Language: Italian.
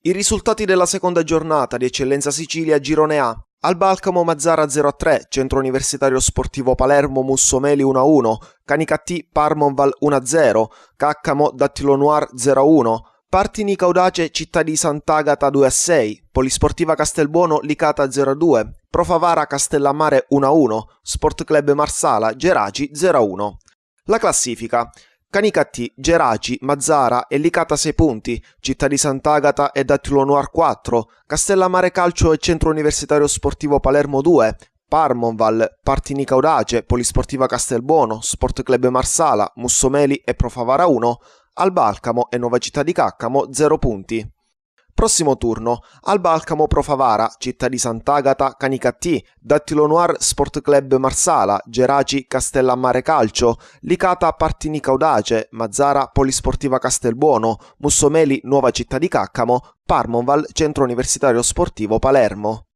I risultati della seconda giornata di Eccellenza Sicilia Girone A. Alba Alcamo Mazzara 0-3, Centro Universitario Sportivo Palermo Mussomeli 1-1, Canicattì Parmonval 1-0, Caccamo Dattilo Noir 0-1, Partini Caudace Città di Sant'Agata 2-6, Polisportiva Castelbuono Licata 0-2, Pro Favara Castellammare 1-1, Sport Club Marsala Geraci 0-1. La classifica. Canicattì, Geraci, Mazzara e Licata 6 punti, Città di Sant'Agata e Dattilo Noir 4, Castellammare Calcio e Centro Universitario Sportivo Palermo 2, Parmonval, Partini Caudace, Polisportiva Castelbuono, Sport Club Marsala, Mussomeli e Pro Favara 1, Alba Alcamo e Nuova Città di Caccamo 0 punti. Prossimo turno, Alba Alcamo Pro Favara, Città di Sant'Agata, Canicattì, Dattilo Noir Sport Club Marsala, Geraci Castellammare Calcio, Licata Partini Caudace, Mazzara Polisportiva Castelbuono, Mussomeli Nuova Città di Caccamo, Parmonval Centro Universitario Sportivo Palermo.